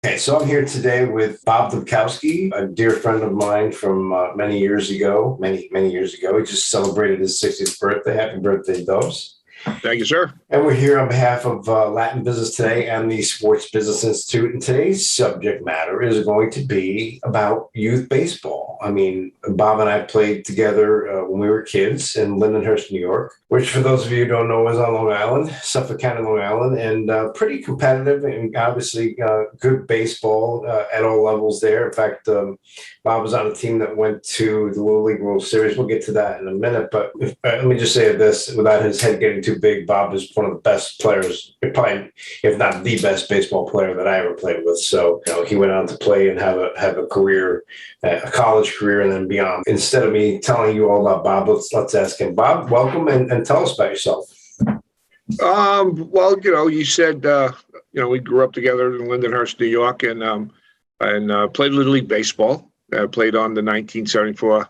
Okay, so I'm here today with Bob Dobkowski, a dear friend of mine from many years ago. Many years ago. He just celebrated his 60th birthday. Happy birthday, Dubs. Thank you, sir. And we're here on behalf of Latin Business Today and the Sports Business Institute. And today's subject matter is going to be about youth baseball. I mean, Bob and I played together when we were kids in Lindenhurst, New York, which for those of you who don't know is on Long Island, Suffolk County, Long Island, and pretty competitive and obviously good baseball at all levels there. In fact, Bob was on a team that went to the Little League World Series. We'll get to that in a minute, but let me just say this, without his head getting too big, Bob is one of the best players, probably, if not the best baseball player that I ever played with. So, he went on to play and have a career, a college career, and then beyond. Instead of me telling you all about Bob, let's ask him. Bob, welcome and tell us about yourself. Well, you said, we grew up together in Lindenhurst, New York, and played Little League baseball. Played on the 1974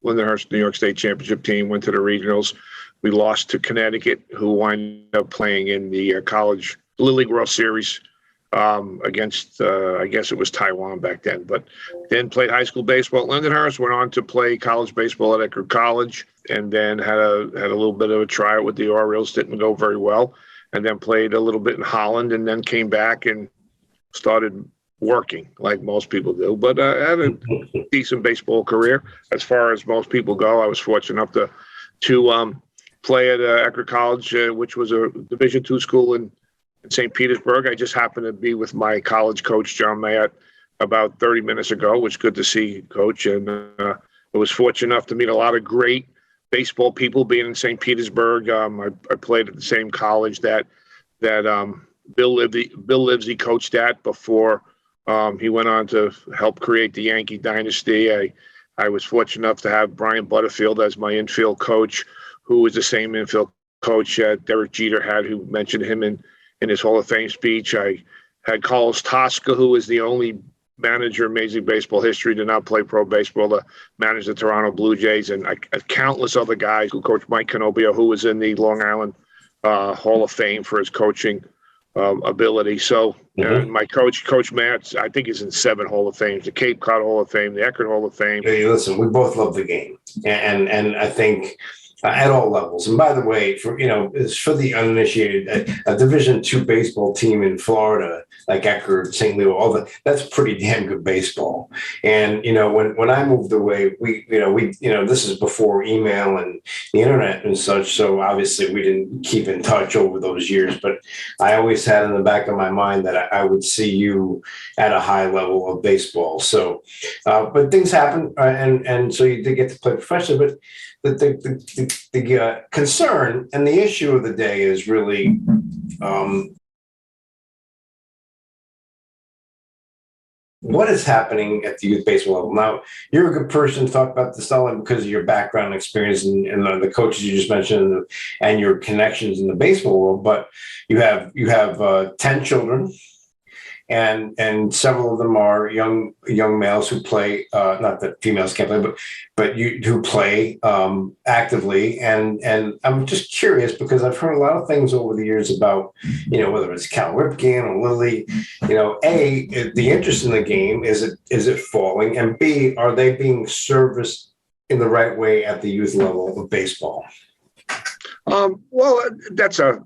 Lindenhurst New York State Championship team, went to the regionals. We lost to Connecticut, who wound up playing in the college Little League World Series against, I guess it was Taiwan back then. But then played high school baseball at Lindenhurst, went on to play college baseball at Eckerd College, and then had a little bit of a tryout with the Orioles. Didn't go very well, and then played a little bit in Holland, and then came back and started working like most people do. But I had a decent baseball career as far as most people go. I was fortunate enough to play at Eckerd College, which was a Division II school in St. Petersburg. I just happened to be with my college coach, John Mayett, about 30 minutes ago, which is good to see, Coach. And I was fortunate enough to meet a lot of great baseball people being in St. Petersburg. I played at the same college that Bill Livesey coached at before he went on to help create the Yankee dynasty. I was fortunate enough to have Brian Butterfield as my infield coach, who was the same infield coach that Derek Jeter had, who mentioned him in his Hall of Fame speech. I had Carlos Tosca, who is the only manager in Major League Baseball history to not play pro baseball, to manage the Toronto Blue Jays, and countless other guys who coached Mike Canobio, who was in the Long Island Hall of Fame for his coaching ability. So my Coach Matt, I think, is in 7 Hall of Fames: the Cape Cod Hall of Fame, the Eckerd Hall of Fame. Hey, listen, we both love the game, and I think at all levels. And by the way, for the uninitiated, a Division II baseball team in Florida like Eckerd, St. Leo, that's pretty damn good baseball. And when I moved away, we this is before email and the internet and such, so obviously we didn't keep in touch over those years. But I always had in the back of my mind that I would see you at a high level of baseball. So, but things happen, and so you did get to play professionally, but. The concern and the issue of the day is really what is happening at the youth baseball level. Now, you're a good person to talk about this, not only because of your background and experience and the coaches you just mentioned and your connections in the baseball world, but you have 10 children. And several of them are young males who play, not that females can't play, but who play actively. And I'm just curious because I've heard a lot of things over the years about, whether it's Cal Ripken or Lily, A, the interest in the game, is it falling? And B, are they being serviced in the right way at the youth level of baseball? Well, that's a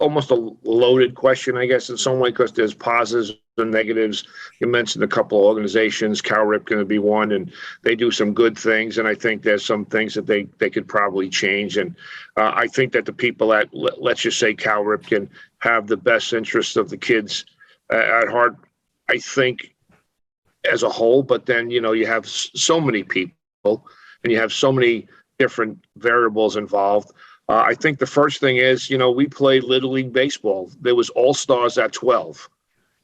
almost a loaded question, I guess, in some way, because there's positives and negatives. You mentioned a couple of organizations, Cal Ripken would be one, and they do some good things. And I think there's some things that they could probably change. And I think that the people at, let's just say, Cal Ripken have the best interests of the kids at heart, I think, as a whole. But then, you have so many people and you have so many different variables involved. I think the first thing is, we played Little League baseball. There was all-stars at 12.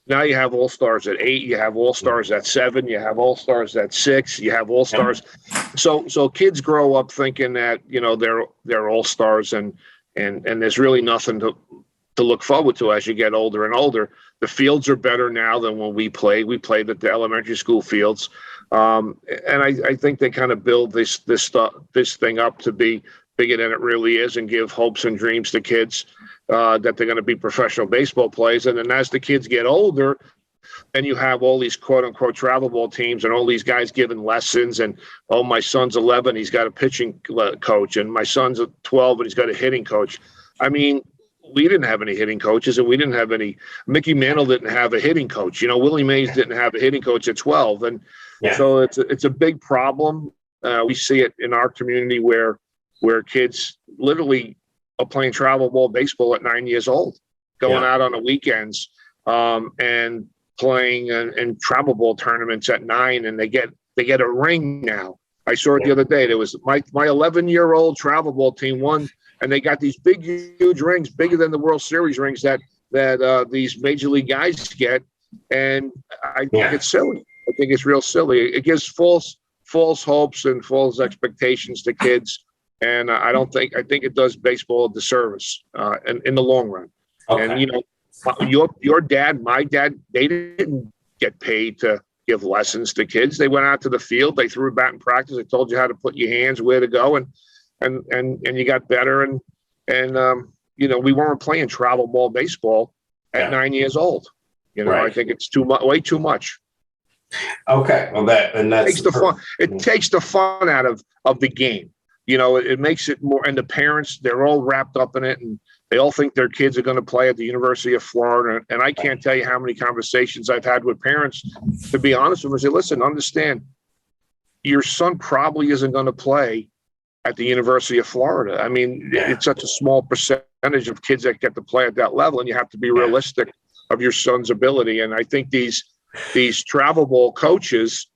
Now you have all-stars at 8. You have all-stars at 7. You have all-stars at 6. You have all-stars. So kids grow up thinking that, they're all-stars, and there's really nothing to look forward to as you get older and older. The fields are better now than when we played. We played at the elementary school fields. And I think they kind of build this thing up to be bigger than it really is and give hopes and dreams to kids that they're going to be professional baseball players. And then as the kids get older, and you have all these quote unquote travel ball teams and all these guys giving lessons. And, oh, my son's 11, he's got a pitching coach. And my son's 12 and he's got a hitting coach. I mean, we didn't have any hitting coaches, and we didn't have any. Mickey Mantle didn't have a hitting coach. Willie Mays didn't have a hitting coach at 12. And so it's a big problem. We see it in our community where kids literally are playing travel ball baseball at 9 years old, going out on the weekends and playing in travel ball tournaments at 9, and they get a ring now. I saw it the other day. There was my 11-year-old travel ball team won, and they got these big, huge rings, bigger than the World Series rings that these major league guys get. And I think it's silly. I think it's real silly. It gives false hopes and false expectations to kids. And I think it does baseball a disservice in the long run. Okay. And, your dad, my dad, they didn't get paid to give lessons to kids. They went out to the field, they threw a bat in practice, they told you how to put your hands, where to go, and you got better. And we weren't playing travel ball baseball at 9 years old. Right. I think it's way too much. Okay, well that takes the fun. It takes the fun out of the game. It makes it more, and the parents, they're all wrapped up in it, and they all think their kids are going to play at the University of Florida. And I can't tell you how many conversations I've had with parents, to be honest with them, say, listen, understand, your son probably isn't going to play at the University of Florida. I mean, it's such a small percentage of kids that get to play at that level, and you have to be realistic of your son's ability. And I think these travel ball coaches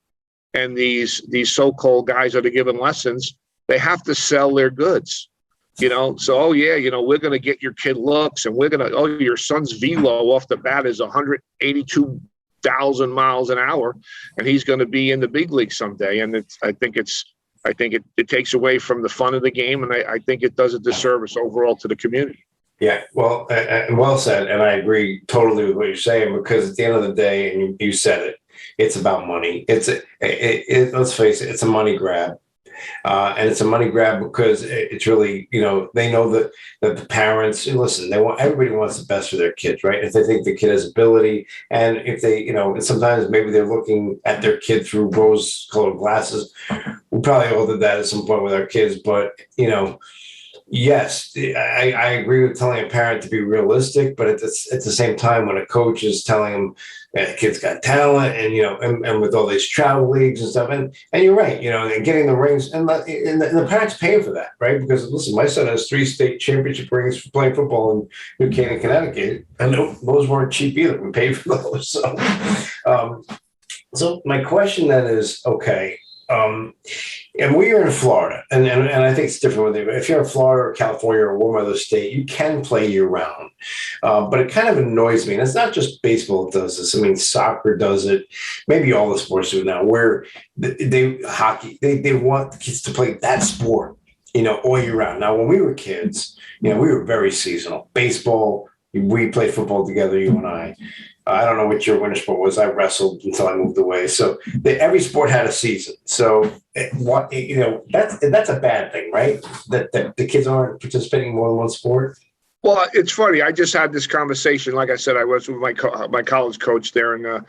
and these so-called guys that are giving lessons, they have to sell their goods. So, we're going to get your kid looks, and we're going to, your son's velo off the bat is 182,000 miles an hour, and he's going to be in the big league someday. And I think it takes away from the fun of the game, and I think it does a disservice overall to the community. Yeah, well, well said, and I agree totally with what you're saying, because at the end of the day, and you said it, it's about money. Let's face it, it's a money grab. And it's a money grab because it's really, they know that the parents, listen, everybody wants the best for their kids, right? If they think the kid has ability, and if they, sometimes maybe they're looking at their kid through rose-colored glasses. We probably all did that at some point with our kids, but, yes, I agree with telling a parent to be realistic, but at the same time, when a coach is telling them that the kid's got talent, and and with all these travel leagues and stuff, and you're right, and getting the rings, and the parents paying for that, right? Because listen, my son has 3 state championship rings for playing football in New Canaan, Connecticut, and those weren't cheap either. We paid for those, so my question then is, okay. And we are in Florida, and I think it's different with you. If you're in Florida or California or one other state, you can play year round. But it kind of annoys me. And it's not just baseball that does this. I mean, soccer does it. Maybe all the sports do it now, where hockey, they want the kids to play that sport, all year round. Now, when we were kids, we were very seasonal. Baseball, we played football together, you and I. I don't know what your winter sport was. I wrestled until I moved away. So every sport had a season. So that's a bad thing, right? That the kids aren't participating in more than one sport. Well, it's funny. I just had this conversation. Like I said, I was with my college coach there, and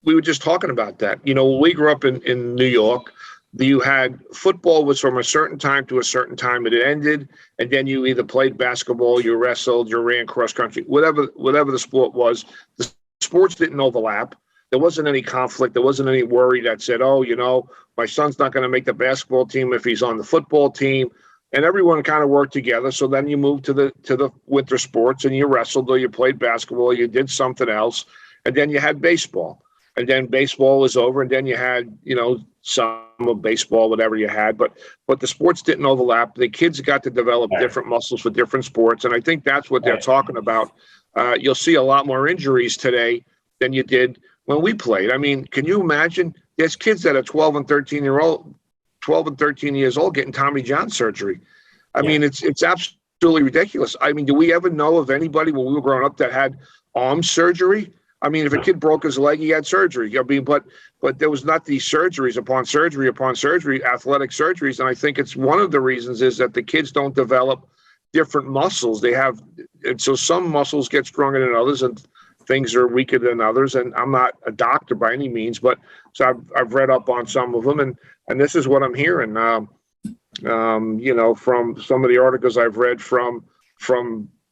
we were just talking about that. When we grew up in New York, you had football was from a certain time to a certain time. It ended, and then you either played basketball, you wrestled, you ran cross country, whatever the sport was. The sports didn't overlap. There wasn't any conflict. There wasn't any worry that said, my son's not going to make the basketball team if he's on the football team. And everyone kind of worked together. So then you moved to the winter sports, and you wrestled, or you played basketball, or you did something else, and then you had baseball. And then baseball was over, and then you had, some of baseball, whatever you had, but the sports didn't overlap. The kids got to develop different muscles for different sports. And I think that's what they're talking about. You'll see a lot more injuries today than you did when we played. I mean, can you imagine? There's kids that are 12 and 13 years old getting Tommy John surgery. I mean, it's absolutely ridiculous. I mean, do we ever know of anybody when we were growing up that had arm surgery? I mean, if a kid broke his leg, he had surgery. I mean, but there was not these surgeries upon surgery upon surgery, athletic surgeries. And I think it's one of the reasons is that the kids don't develop different muscles. They have, and so some muscles get stronger than others, and things are weaker than others. And I'm not a doctor by any means, but so I've read up on some of them, and this is what I'm hearing. You know, from some of the articles I've read from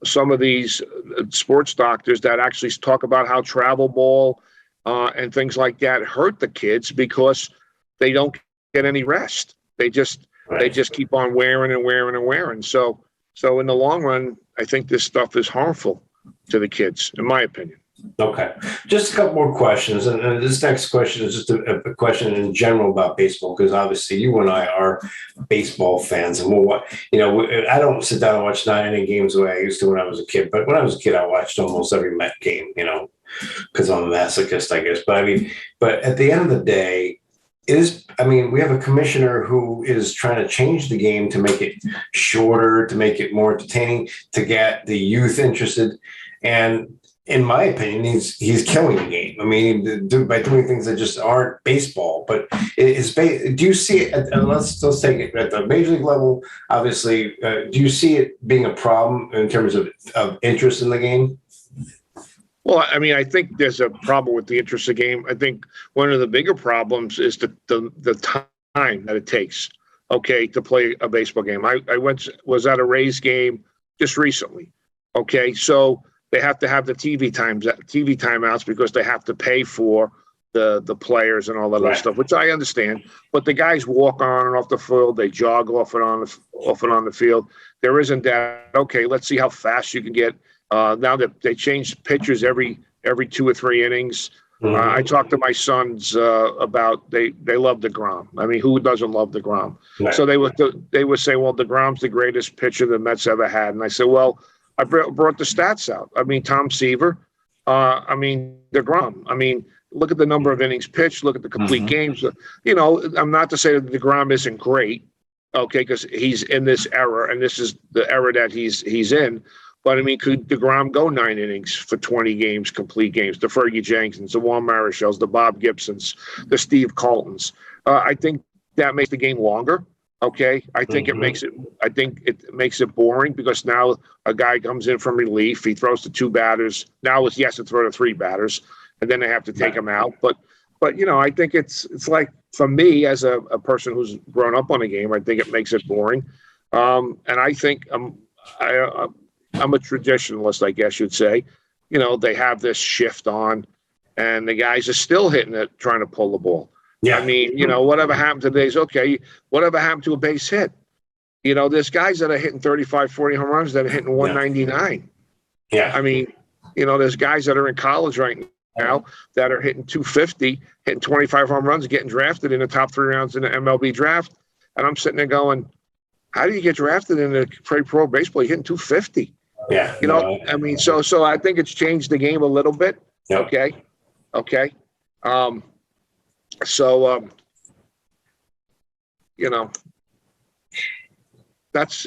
some of these sports doctors that actually talk about how travel ball and things like that hurt the kids because they don't get any rest. They just keep on wearing and wearing and wearing. So in the long run, I think this stuff is harmful to the kids, in my opinion. Okay. Just a couple more questions. And this next question is just a question in general about baseball, because obviously you and I are baseball fans. And I don't sit down and watch 9 inning games the way I used to when I was a kid. But when I was a kid, I watched almost every Met game, because I'm a masochist, I guess. But at the end of the day, we have a commissioner who is trying to change the game to make it shorter, to make it more entertaining, to get the youth interested. And in my opinion, he's killing the game. I mean, by doing things that just aren't baseball. But do you see it? And let's take it at the major league level. Obviously, do you see it being a problem in terms of interest in the game? Well, I mean, I think there's a problem with the interest of the game. I think one of the bigger problems is the time that it takes, to play a baseball game. I was at a Rays game just recently. So they have to have the TV timeouts because they have to pay for the players and all that other stuff, which I understand. But the guys walk on and off the field, they jog off and on the field. There isn't that. Okay, let's see how fast you can get. Now that they change pitchers every 2 or 3 innings. I talked to my sons about they love DeGrom. I mean, who doesn't love DeGrom? Right. So they would say, well, DeGrom's the greatest pitcher the Mets ever had. And I said, well, I brought the stats out. I mean, Tom Seaver. DeGrom. I mean, look at the number of innings pitched. Look at the complete games. I'm not to say that DeGrom isn't great, because he's in this era, and this is the era that he's in. But, I mean, could DeGrom go 9 innings for 20 games, complete games? The Fergie Jenkins, the Juan Marichals, the Bob Gibsons, the Steve Coltons. I think that makes the game longer. I think it makes it boring because now a guy comes in from relief. He throws to 2 batters. Now he has to throw to 3 batters, and then they have to take him out. But I think it's like, for me as a person who's grown up on a game, I think it makes it boring. And I think I'm a traditionalist, I guess you'd say. They have this shift on, and the guys are still hitting it, trying to pull the ball. Yeah. I mean, whatever happened to today's whatever happened to a base hit? There's guys that are hitting 35, 40 home runs that are hitting 199. Yeah. I mean, there's guys that are in college right now that are hitting 250, hitting 25 home runs, getting drafted in the top 3 rounds in the MLB draft. And I'm sitting there going, how do you get drafted in the pro baseball? You're hitting 250. Yeah. I mean, so I think it's changed the game a little bit. Yep. Okay. That's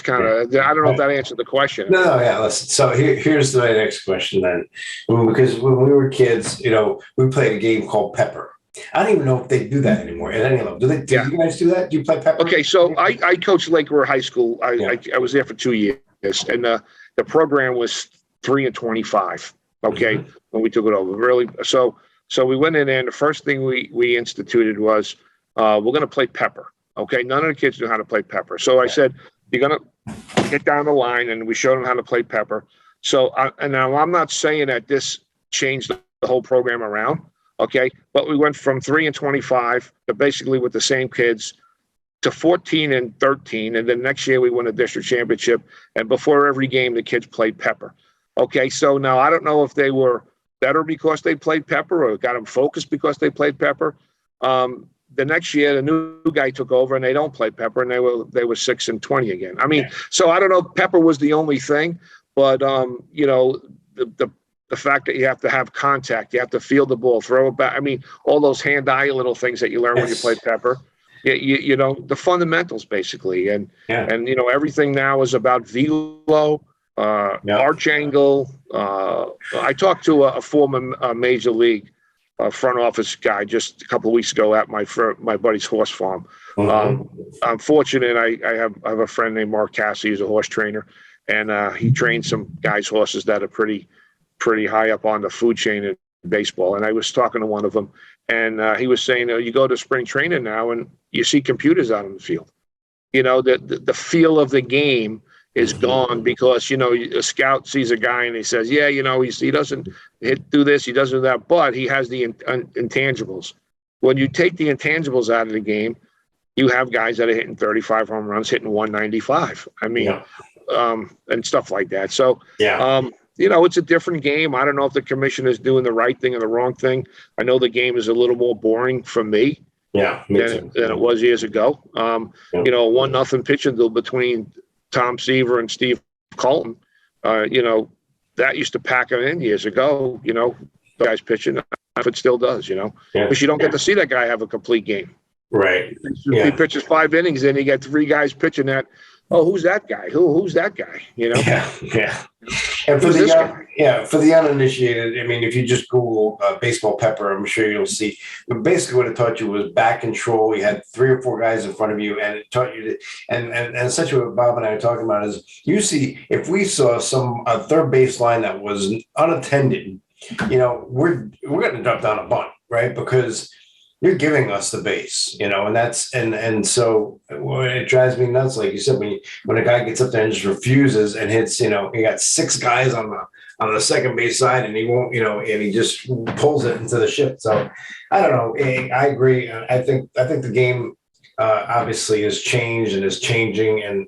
kind of, I don't know if that answered the question. No, yeah. Listen, so here's the next question then. Because when we were kids, we played a game called Pepper. I don't even know if they do that anymore at any level. Do you guys do that? Do you play Pepper? Okay, so I coached Lake River High School. I was there for 2 years, and the program was 3 and 25. When we took it over, really. So we went in there, and the first thing we instituted was we're going to play Pepper. Okay, none of the kids knew how to play Pepper. So I said, you're going to get down the line, and we showed them how to play Pepper. So and now I'm not saying that this changed the whole program around. Okay, but we went from 3 and 25 to basically with the same kids to 14 and 13, and then next year we won a district championship. And before every game, the kids played Pepper. Okay, so now I don't know if they were better because they played Pepper or got them focused because they played Pepper. The next year, the new guy took over, and they don't play Pepper, and they were 6 and 20 again. I mean, so I don't know. Pepper was the only thing, but the fact that you have to have contact, you have to feel the ball, throw it back. I mean, all those hand-eye little things that you learn when you play Pepper. The fundamentals basically, and everything now is about velo Yeah. arch angle. I talked to a former major league front office guy just a couple of weeks ago at my buddy's horse farm. I'm fortunate. I have a friend named Mark Cassie, who's a horse trainer, and he trains some guys' horses that are pretty high up on the food chain in baseball. And I was talking to one of them, and he was saying, you go to spring training now, and you see computers out in the field. The feel of the game is gone because a scout sees a guy and he says, yeah, he doesn't do this, he doesn't do that, but he has the intangibles. When you take the intangibles out of the game, you have guys that are hitting 35 home runs, hitting 195. I mean, and stuff like that. So, it's a different game. I don't know if the commission is doing the right thing or the wrong thing. I know the game is a little more boring for me. Yeah, than it was years ago. 1-0 pitching duel between Tom Seaver and Steve Colton. That used to pack it in years ago. The guys pitching, if it still does. Because you don't get to see that guy have a complete game. Right. He pitches 5 innings, and you get 3 guys pitching that. Oh, who's that guy? Who's that guy? Yeah. And for the uninitiated, I mean, if you just Google baseball pepper, I'm sure you'll see. But basically, what it taught you was back control. You had 3 or 4 guys in front of you, and it taught you to. And essentially, what Bob and I are talking about is, you see, if we saw some third base line that was unattended, we're going to drop down a bunt, right? Because you're giving us the base, and that's and so it drives me nuts. Like you said, when a guy gets up there and just refuses and hits, you got 6 guys on the second base side, and he won't, and he just pulls it into the shift. So I don't know. I agree. I think the game obviously has changed and is changing, and